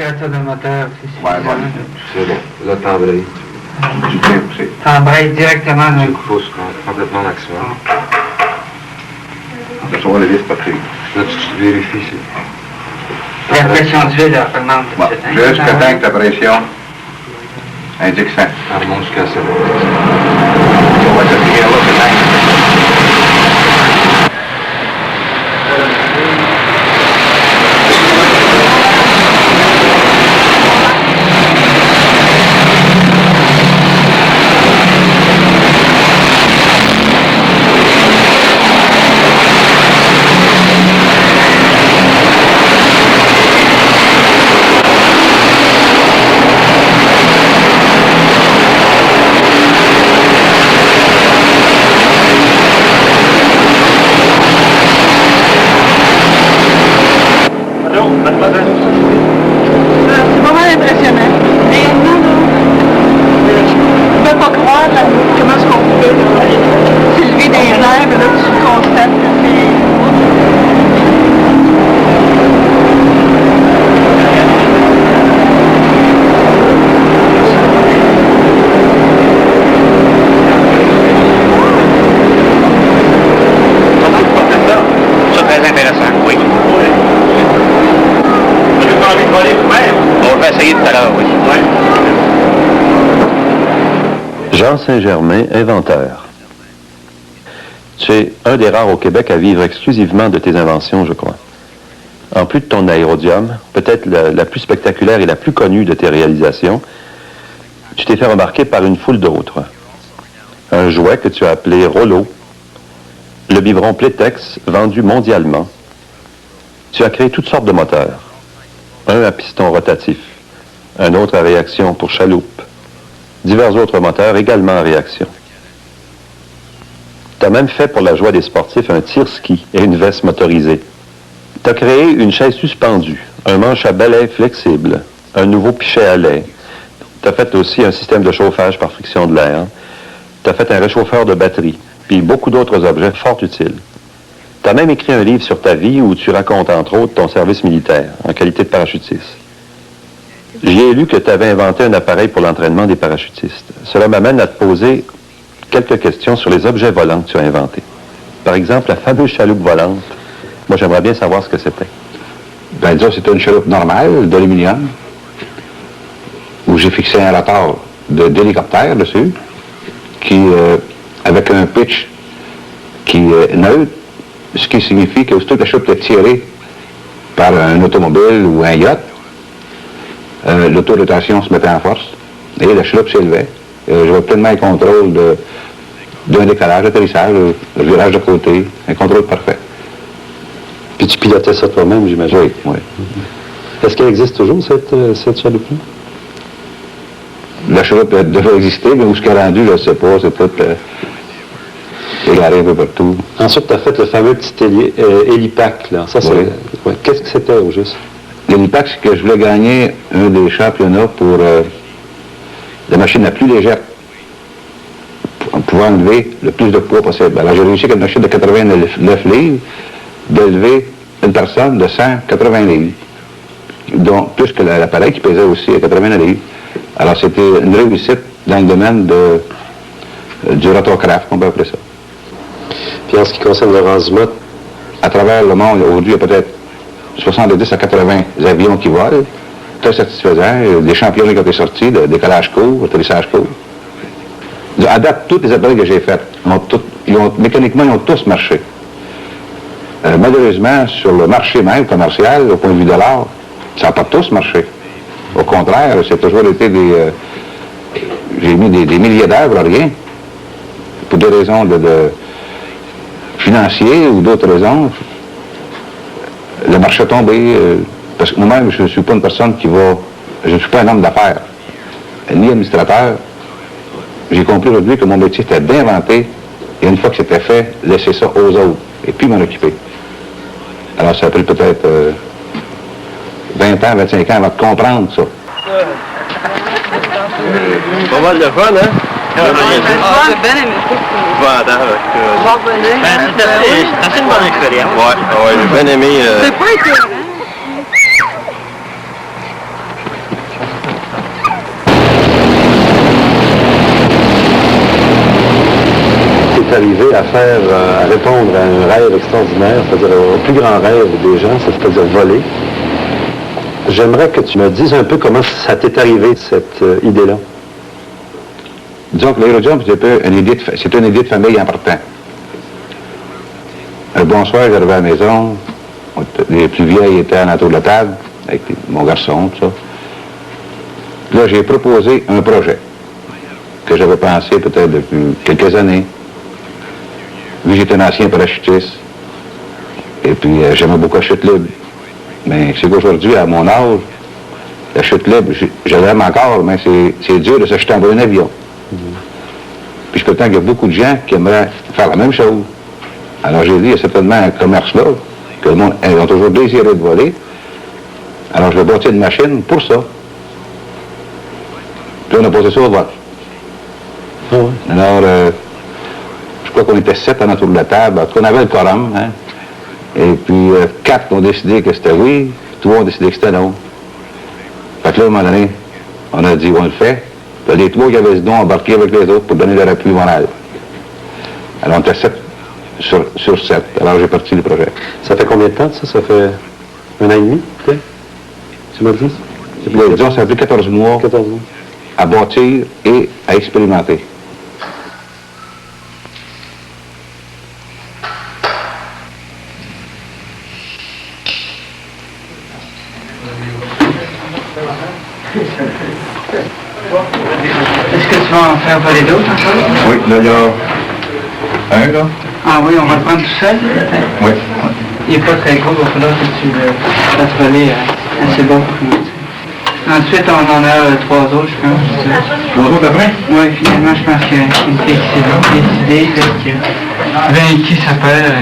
température de moteur. Ouais, bon, c'est bon. Là, t'embrayes. T'embrayes directement. Tu pousses complètement maximum. Ça va les vis pas pris. Là, tu vérifies. La pression d'huile augmente. Bon, jusqu'à temps que ta pression indique 100. Ça remonte jusqu'à ça. On va te tirer là, c'est 5. C'est vraiment impressionnant. Réellement, je ne peux pas croire là, comment est-ce qu'on peut s'élever dans les airs, mais là, tu le constates. C'est très intéressant, oui. On va essayer tout à l'heure, oui. Jean Saint-Germain, inventeur. Tu es un des rares au Québec à vivre exclusivement de tes inventions, je crois. En plus de ton aérodium, peut-être la plus spectaculaire et la plus connue de tes réalisations, tu t'es fait remarquer par une foule d'autres. Un jouet que tu as appelé Rollo, le biberon Plétex, vendu mondialement. Tu as créé toutes sortes de moteurs. Un à piston rotatif, un autre à réaction pour chaloupe, divers autres moteurs également en réaction. Tu as même fait pour la joie des sportifs un tire-ski et une veste motorisée. Tu as créé une chaise suspendue, un manche à balai flexible, un nouveau pichet à lait. Tu as fait aussi un système de chauffage par friction de l'air. Tu as fait un réchauffeur de batterie, puis beaucoup d'autres objets fort utiles. Tu as même écrit un livre sur ta vie où tu racontes entre autres ton service militaire en qualité de parachutiste. J'y ai lu que tu avais inventé un appareil pour l'entraînement des parachutistes. Cela m'amène à te poser quelques questions sur les objets volants que tu as inventés. Par exemple, la fameuse chaloupe volante. Moi, j'aimerais bien savoir ce que c'était. Ben, disons, c'était une chaloupe normale d'aluminium où j'ai fixé un rotor d'hélicoptère dessus qui, avec un pitch qui est neutre, ce qui signifie que aussitôt que la chaloupe est tirée par un automobile ou un yacht, l'auto-rotation se mettait en force et la chaloupe s'élevait. J'avais pleinement le contrôle d'un décollage, d'atterrissage, le virage de côté, un contrôle parfait. Puis tu pilotais ça toi-même, j'imagine. Oui, oui. Est-ce qu'elle existe toujours, cette chaloupe-là? La chaloupe devait exister, mais où ce qu'elle est rendu, je ne sais pas, c'est peut-être égaré un peu partout. Ensuite, tu as fait le fameux petit hélipack, là. Ça, c'est... Oui. Ouais. Qu'est-ce que c'était, au juste? L'hélipack, c'est que je voulais gagner un des championnats pour la machine la plus légère pour pouvoir enlever le plus de poids possible. Alors, j'ai réussi avec une machine de 89 livres d'élever une personne de 180 livres, donc plus que l'appareil qui pesait aussi à 80 livres. Alors, c'était une réussite dans le domaine du rotorcraft, on peut appeler ça. Puis en ce qui concerne le Razuma, À travers le monde, aujourd'hui, il y a peut-être 70 à 80 avions qui volent, très satisfaisant, des championnats qui ont été sortis, de décollage court, atterrissage court. À date, tous les appareils que j'ai faits, mécaniquement, ils ont tous marché. Malheureusement, sur le marché même commercial, au point de vue de l'art, ça n'a pas tous marché. Au contraire, c'est toujours été j'ai mis des milliers d'heures pour rien, pour des raisons financières ou d'autres raisons. Le marché a tombé, parce que moi-même, je ne suis pas une personne je ne suis pas un homme d'affaires, ni administrateur. J'ai compris aujourd'hui que mon métier c'était d'inventer, et une fois que c'était fait, laisser ça aux autres, et puis m'en occuper. Alors ça a pris peut-être 20 ans, 25 ans avant de comprendre ça. Pas mal de fun, hein? J'ai bien aimé ça. C'est assez une bonne expérience. Ouais, j'ai bien aimé. C'est pas écœurant. est arrivé à faire, à répondre à un rêve extraordinaire, c'est-à-dire au plus grand rêve des gens, c'est-à-dire voler. J'aimerais que tu me dises un peu comment ça t'est arrivé, cette idée-là. Disons que l'aérodrome, c'est une idée de famille important. Un bon soir, j'arrivais à la maison, les plus vieilles étaient en autour de la table, avec mon garçon, tout ça. Là, j'ai proposé un projet que j'avais pensé peut-être depuis quelques années. Vu que j'étais un ancien parachutiste, et puis j'aimais beaucoup la chute libre. Mais c'est qu'aujourd'hui, à mon âge, la chute libre, je l'aime encore, mais c'est dur de se jeter en bas d'un avion. Puis je prétends qu'il y a beaucoup de gens qui aimeraient faire la même chose. Alors j'ai dit, il y a certainement un commerce là, que le monde, ils ont toujours désiré de voler. Alors je vais bâtir une machine pour ça. Puis on a posé ça au vote. Ah ouais. Alors, je crois qu'on était 7 en autour de la table. En tout cas, on avait le quorum, hein. Et puis 4 ont décidé que c'était oui, 3 ont décidé que c'était non. Fait que là, à un moment donné, on a dit, on le fait. Puis les 3 qui avaient ce don embarqué avec les autres pour donner leur appui moral. Alors, on était 7 sur 7. Alors, j'ai parti le projet. Ça fait combien de temps, ça? Ça fait 1 an et demi, peut-être? Tu m'as dit? Puis, disons, ça a pris 14 mois 14 mois. à bâtir et à expérimenter. Est-ce que tu vas en faire voler d'autres encore? Oui, là, il y a un, là. Ah oui, on va le prendre tout seul? Oui. Il n'est pas très gros, il va falloir que tu le fasses voler assez bon pour commencer. Ensuite, on en a 3 autres, je pense. 3 autres après? Oui, finalement, je pense qu'il y a une fille qui s'est décidée, là, qui a vaincu sa peur.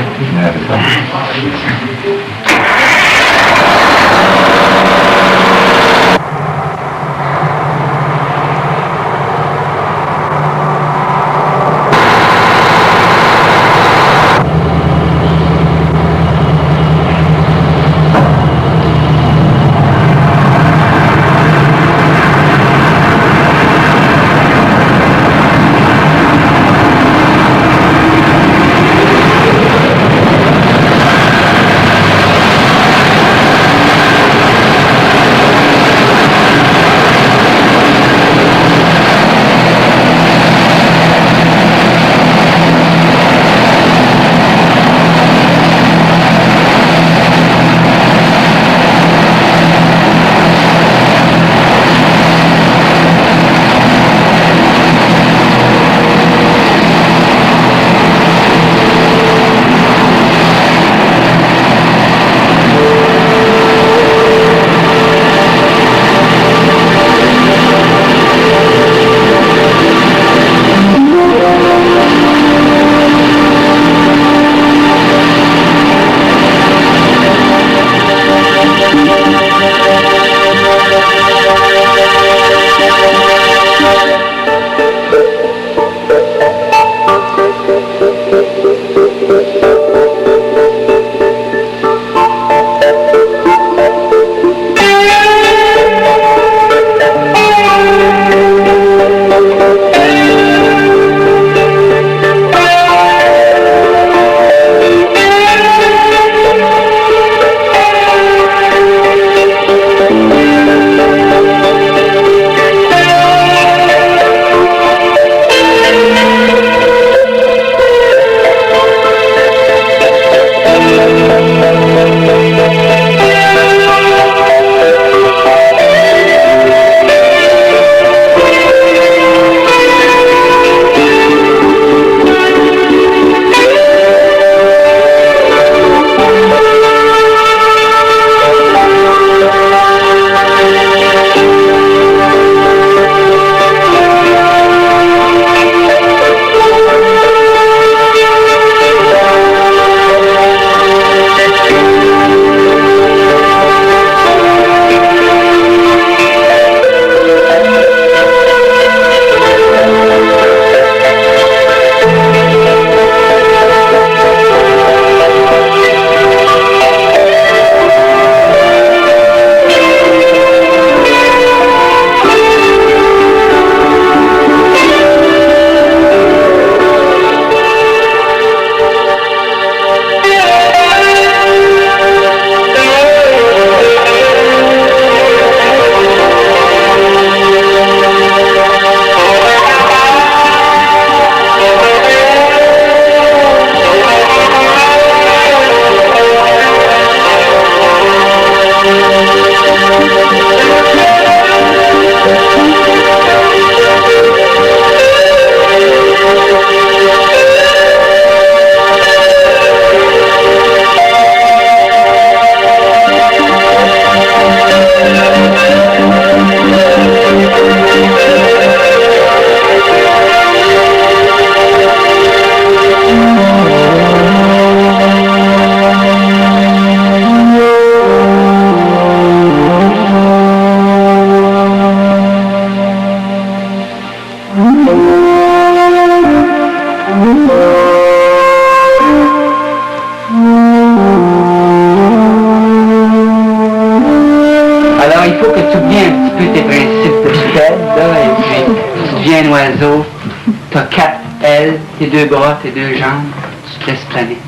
vide, tes deux bras, tes deux jambes, tu te laisses planer.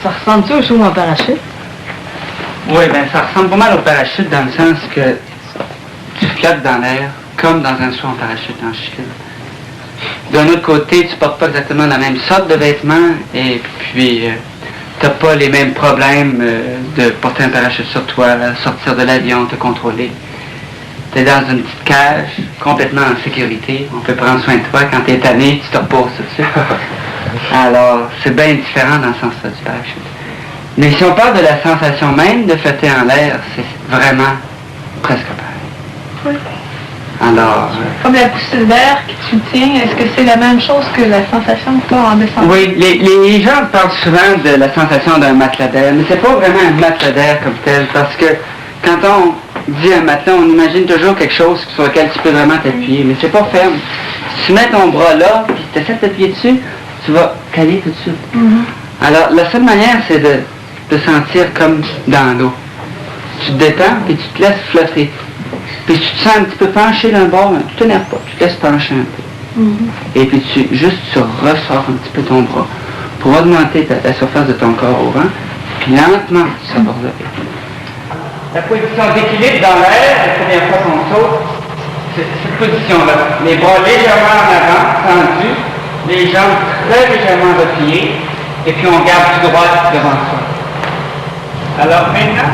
Ça ressemble-tu au saut en parachute? Oui, ben ça ressemble pas mal au parachute dans le sens que tu flottes dans l'air, comme dans un saut en parachute en chute. D'un autre côté, tu portes pas exactement la même sorte de vêtements et puis t'as pas les mêmes problèmes de porter un parachute sur toi, sortir de l'avion, te contrôler. T'es dans une petite cage, complètement en sécurité. On peut prendre soin de toi. Quand t'es tanné, tu te reposes tout de suite. Alors, c'est bien différent dans ce sens-là du parachute. Mais si on parle de la sensation même de flotter en l'air, c'est vraiment presque pareil. Oui. Alors... Comme la poussée d'air que tu tiens, est-ce que c'est la même chose que la sensation que tu as en descendant? Oui, les gens parlent souvent de la sensation d'un matelas d'air, mais c'est pas vraiment un matelas d'air comme tel, parce que quand on dit un matelas, on imagine toujours quelque chose sur lequel tu peux vraiment t'appuyer, mais c'est pas ferme. Si tu mets ton bras là, puis tu essaies de t'appuyer dessus, tu vas caler tout de suite. Mm-hmm. Alors, la seule manière, c'est de sentir comme dans l'eau. Tu te détends et tu te laisses flotter. Puis tu te sens un petit peu penché d'un bord, mais tu te t'énerves pas, tu te laisses pencher un peu. Mm-hmm. Et puis tu ressors un petit peu ton bras pour augmenter la surface de ton corps au vent, puis lentement tu s'abordes. La position d'équilibre dans l'air, la première fois qu'on saute, c'est cette position-là. Les bras légèrement en avant, tendus, les jambes très légèrement repliées, et puis on garde tout droit devant soi. Alors maintenant,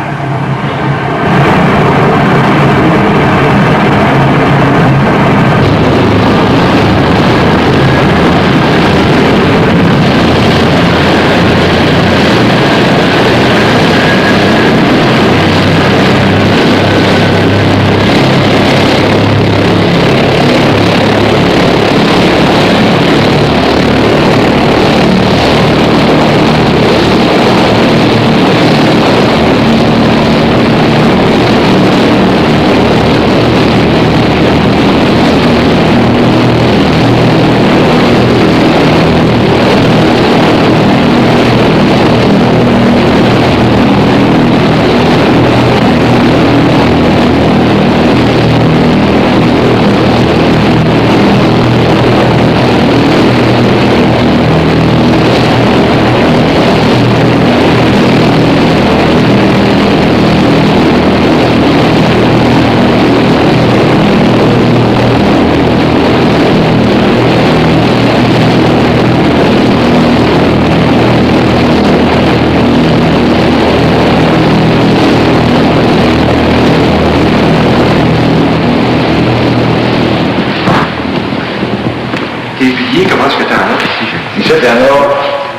Tes piliers, comment est-ce que tu en as ici? Ici, il y en a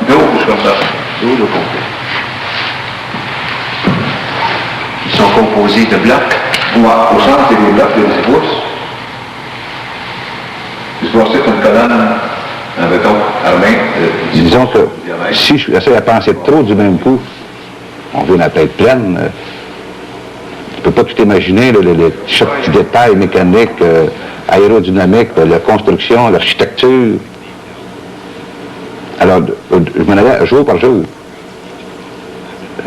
12 comme ça. 12 au complet. Ils sont composés de blocs. Au centre, c'est des blocs de 10 pouces. Je vois ça comme une colonne en béton armé. Disons que si je essaie de penser trop du même coup, on vient la tête pleine. Tu peux pas tout imaginer, chaque petit détail mécanique, aérodynamique, la construction, l'architecture. Alors, je m'en allais jour par jour.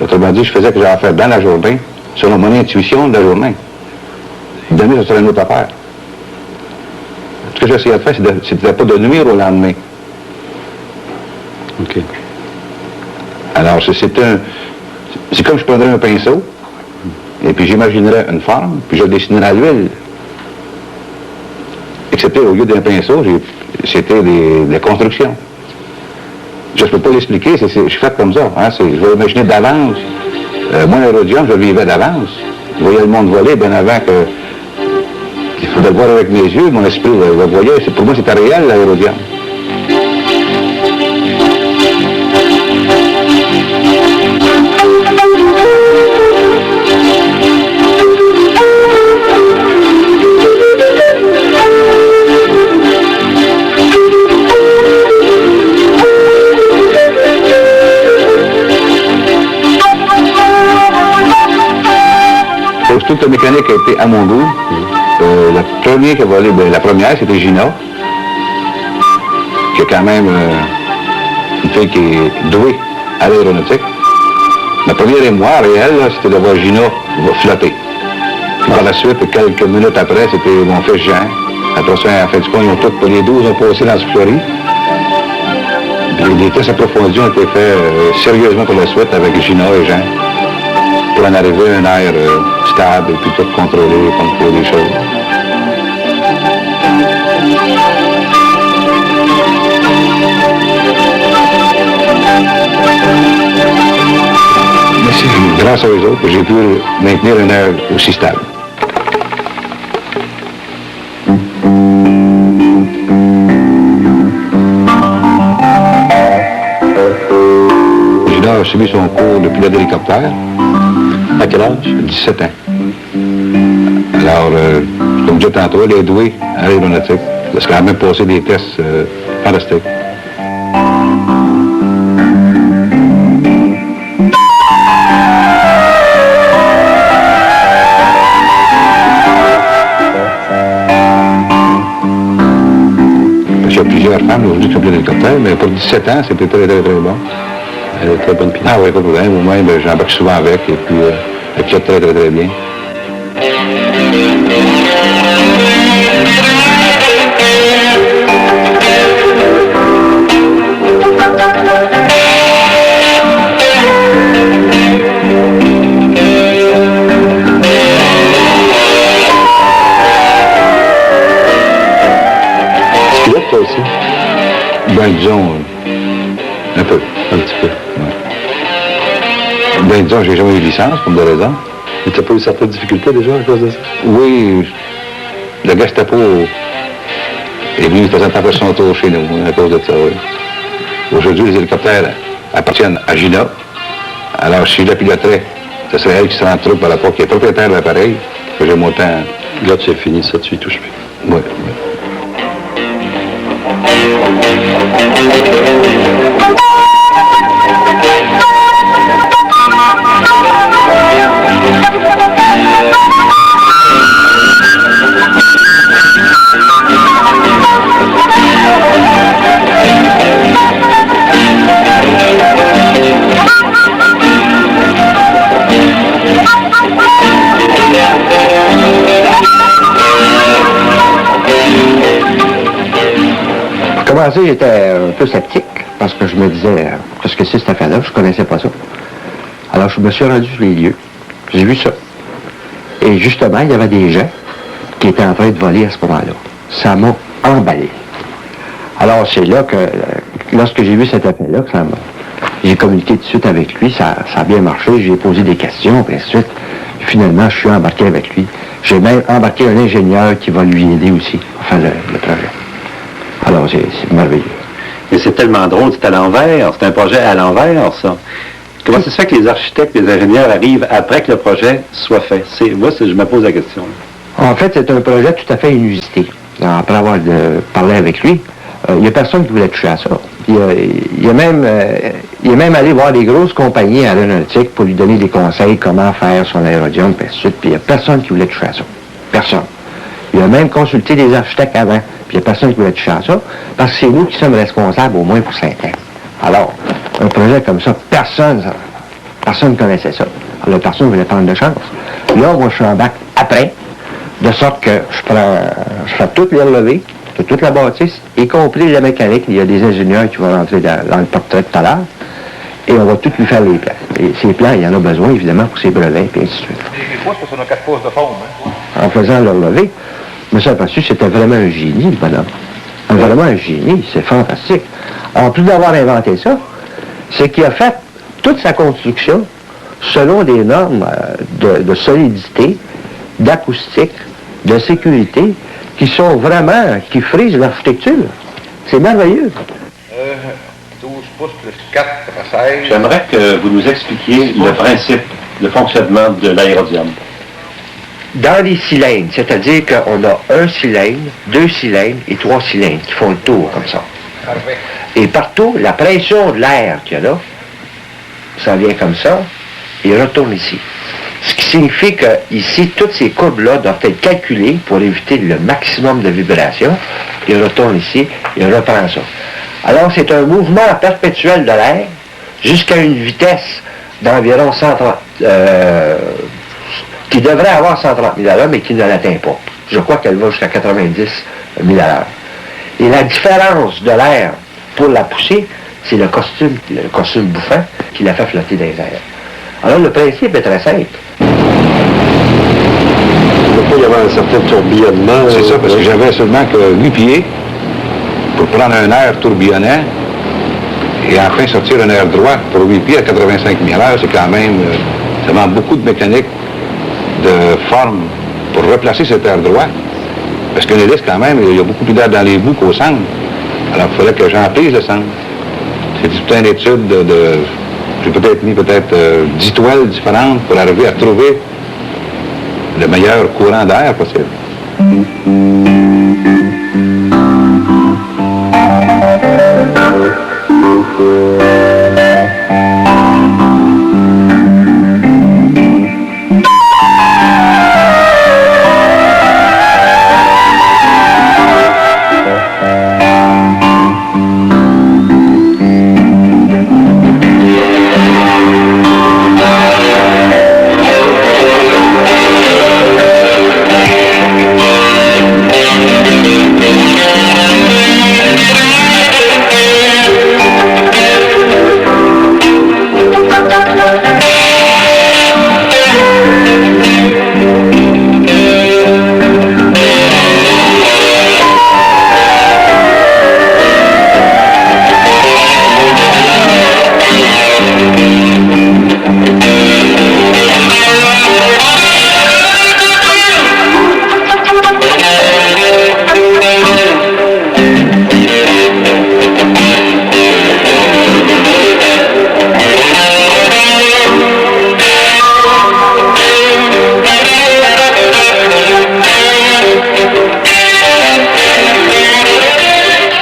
Autrement dit, je faisais ce que j'avais à faire dans la journée, selon mon intuition de la journée. Demain, ce serait une autre affaire. Ce que j'essayais de faire, c'était pas de nuire au lendemain. OK. Alors, c'est comme je prendrais un pinceau, et puis j'imaginerais une forme, puis je dessinerais à l'huile. Excepté au lieu d'un pinceau, c'était des constructions. Je ne peux pas l'expliquer, je suis fait comme ça. Hein, je vais imaginer d'avance. Moi, l'aérodium, je le vivais d'avance. Je voyais le monde voler bien avant qu'il faudrait le voir avec mes yeux. Mon esprit le voyait. Pour moi, c'était réel, l'aérodium. Toute la mécanique a été à mon goût. La première qui a volé, la première, c'était Gina, qui est quand même une fille qui est douée à l'aéronautique. Ma première émoi réelle, c'était de voir Gina flotter. Puis par la suite, quelques minutes après, c'était mon fils Jean. Après ça, en fin de compte, ils ont tous, les 12 ont passé dans ce fleury. Et des tests approfondis ont été faits sérieusement pour la suite avec Gina et Jean pour en arriver à un air stable et puis tout contrôler les choses. Mais c'est grâce à eux autres que j'ai pu maintenir un air aussi stable. Gina a suivi son cours de pilote d'hélicoptère. À quel âge? 17 ans. Alors, comme je disais tantôt, elle est douée à l'aéronautique. Parce qu'elle a même passé des tests fantastiques. Il y a plusieurs femmes aujourd'hui qui sont pilotes d'hélicoptère, mais pour 17 ans, c'était très, très, très bon. Elle est très bonne pilote. Ah oui, pas de problème. Au moins, j'embarque souvent avec et puis elle pilote très, très, très bien. Pilote, toi aussi? Ben, disons, un peu. Un petit peu. Ouais. Ben, disons, j'ai jamais eu de licence, pour des raisons. Mais t'as pas eu certaines difficultés déjà à cause de ça? Oui, le Gestapo est venu de temps en temps faire son tour chez nous, à cause de ça, oui. Aujourd'hui, les hélicoptères appartiennent à Gina. Alors, si je la piloterais, ce serait elle qui serait en troupe par rapport qui est propriétaire de l'appareil, que j'aime autant. Là, tu es fini, ça, tu y touches plus. Oui, oui. Pour commencer, j'étais un peu sceptique parce que je me disais, qu'est-ce que c'est cette affaire-là? Je connaissais pas ça. Alors, je me suis rendu sur les lieux. J'ai vu ça. Et justement, il y avait des gens qui étaient en train de voler à ce moment-là. Ça m'a emballé. Alors, c'est là que, lorsque j'ai vu cette affaire-là, que j'ai communiqué tout de suite avec lui. Ça a bien marché. J'ai posé des questions, et ainsi de suite. Finalement, je suis embarqué avec lui. J'ai même embarqué un ingénieur qui va lui aider aussi à faire le projet. Alors, c'est merveilleux. Mais c'est tellement drôle, c'est à l'envers, c'est un projet à l'envers, ça. Comment ça se fait que les architectes, les ingénieurs arrivent après que le projet soit fait? Moi, je me pose la question. En fait, c'est un projet tout à fait inusité. Après avoir parlé avec lui, il n'y a personne qui voulait toucher à ça. Il est même allé voir des grosses compagnies aéronautiques pour lui donner des conseils comment faire son aérodium, puis ainsi de suite. Puis il n'y a personne qui voulait toucher à ça. Personne. Il a même consulté des architectes avant, puis il n'y a personne qui voulait toucher à ça, parce que c'est nous qui sommes responsables au moins pour 5 ans. Alors, un projet comme ça, personne ne connaissait ça. Alors, personne ne voulait prendre de chance. Là, moi, je suis en bac après, de sorte que je fais toutes les relevés, de toute la bâtisse, y compris la mécanique. Il y a des ingénieurs qui vont rentrer dans le portrait tout à l'heure, et on va tout lui faire les plans. Et ces plans, il y en a besoin, évidemment, pour ses brevets, et ainsi de suite. Les pouces, parce qu'on a 4 pouces de forme, hein? En faisant le relevé, je me suis aperçu que c'était vraiment un génie, le bonhomme. Vraiment un génie, c'est fantastique. En plus d'avoir inventé ça, c'est qu'il a fait toute sa construction selon des normes de solidité, d'acoustique, de sécurité, qui frisent l'architecture. C'est merveilleux. 12 pouces plus 4, ça fait 16. J'aimerais que vous nous expliquiez le principe, le fonctionnement de l'aérodium. Dans les cylindres, c'est-à-dire qu'on a un cylindre, 2 cylindres et 3 cylindres qui font le tour comme ça. Parfait. Et partout, la pression de l'air qu'il y a là, ça vient comme ça et retourne ici. Ce qui signifie que ici, toutes ces courbes-là doivent être calculées pour éviter le maximum de vibration. Il retourne ici, il reprend ça. Alors, c'est un mouvement perpétuel de l'air jusqu'à une vitesse d'environ 130, qui devrait avoir 130 000 à l'heure, mais qui ne l'atteint pas. Je crois qu'elle va jusqu'à 90 000 à l'heure. Et la différence de l'air pour la poussée, c'est le costume bouffant, qui la fait flotter dans les airs. Alors, le principe est très simple. Il ne peut pas y avoir un certain tourbillonnement. C'est ça, parce que j'avais seulement que 8 pieds pour prendre un air tourbillonnant et enfin sortir un air droit pour 8 pieds à 85 000 à l'heure. C'est quand même, ça demande beaucoup de mécanique, de forme pour replacer cet air droit. Parce qu'une hélice, quand même, il y a beaucoup plus d'air dans les bouts qu'au centre. Alors, il fallait que j'empile le centre. C'est toute une étude j'ai peut-être mis 10 toiles différentes pour arriver à trouver le meilleur courant d'air possible.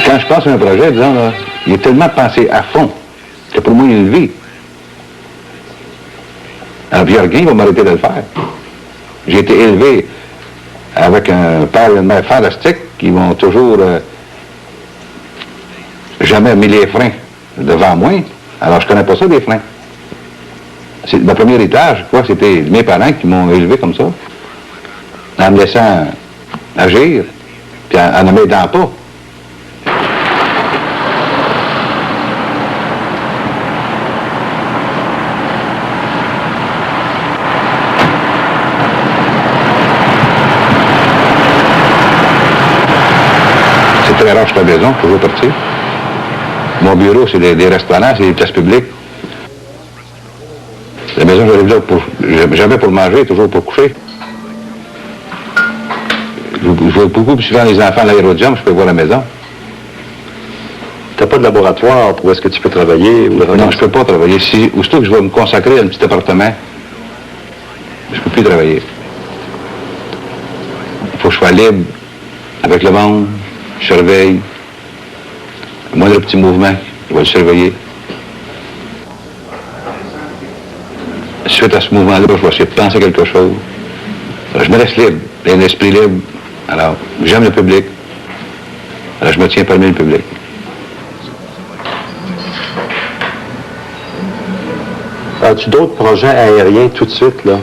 Quand je pense à un projet, disons, là, il est tellement pensé à fond que pour moi, il est une vie. Alors, puis, il y a rien qui va m'arrêter de le faire. J'ai été élevé avec un père et une mère fantastiques qui m'ont toujours jamais mis les freins devant moi. Alors, je connais pas ça, des freins. C'est ma premier étage, quoi, c'était mes parents qui m'ont élevé comme ça, en me laissant agir, puis en ne m'aidant pas. C'est très rare, je suis à la maison, toujours partir. Mon bureau, c'est des restaurants, c'est des places publiques. La maison, j'arrive là jamais pour manger, toujours pour coucher. Je vois beaucoup plus souvent les enfants à l'aérodrome, je peux voir la maison. Tu n'as pas de laboratoire pour est-ce que tu peux travailler? Ou Non, je ne peux pas travailler. Aussitôt que je vais me consacrer à un petit appartement, je ne peux plus travailler. Il faut que je sois libre avec le monde, je surveille. Le moindre petit mouvement, je vais le surveiller. Suite à ce mouvement-là, je vais essayer de penser quelque chose. Alors, je me laisse libre, j'ai un esprit libre. Alors, j'aime le public. Alors, je me tiens parmi le public. As-tu d'autres projets aériens tout de suite, là?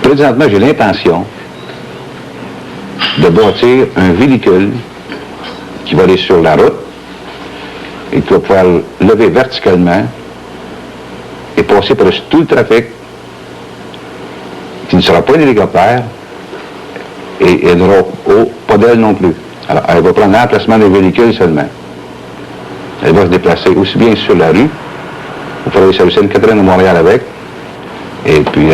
Présentement, j'ai l'intention de bâtir un véhicule qui va aller sur la route et qui va pouvoir lever verticalement et passer par-dessus tout le trafic, qui ne sera pas un hélicoptère et elle n'aura pas d'aile non plus. Alors, elle va prendre l'emplacement des véhicules seulement. Elle va se déplacer aussi bien sur la rue, on fera aller sur la Sainte-Catherine de Montréal avec, et puis,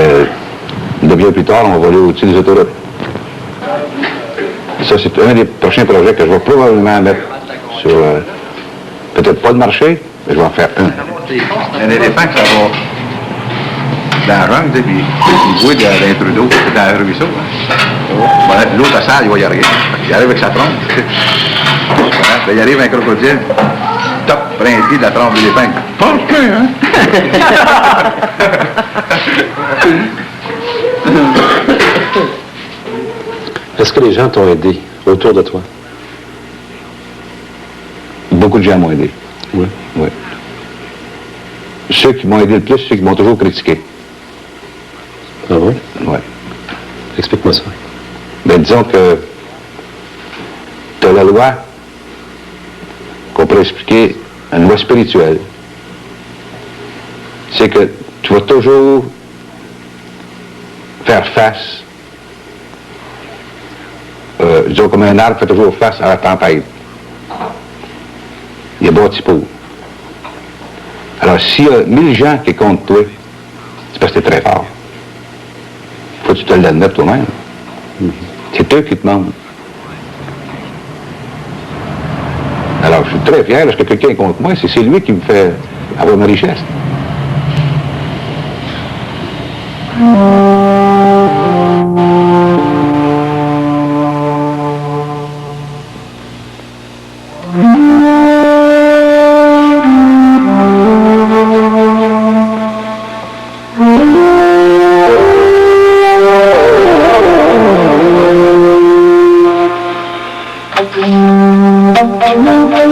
une demi-heure plus tard, on va aller au-dessus des autoroutes. Ça, c'est un des prochains projets que je vais probablement mettre sur, peut-être pas le marché, mais je vais en faire un. Un éléphant qui s'en va dans la jungle, puis il voit d'un trou d'eau, dans le ruisseau. Hein. L'autre salle, il va y arriver. Il arrive avec sa trompe. Il arrive un crocodile, top, prend un pied de la trompe de l'éléphant. Pas le cul, hein? Est-ce que les gens t'ont aidé autour de toi? Beaucoup de gens m'ont aidé. Oui. Oui. Ceux qui m'ont aidé le plus, ceux qui m'ont toujours critiqué. Ah oui? Oui. Explique-moi ça. Ben, disons que loi qu'on pourrait expliquer, une loi spirituelle. C'est que tu vas toujours faire face, disons comme un arbre fait toujours face à la tempête. Il est bâti pour. Alors, s'il y a 1000 gens qui comptent toi, c'est parce que t'es très fort. Faut que tu te l'admettes toi-même. C'est eux qui te demandent. Alors, je suis très fier lorsque quelqu'un est contre moi, c'est lui qui me fait avoir ma richesse. Thank you.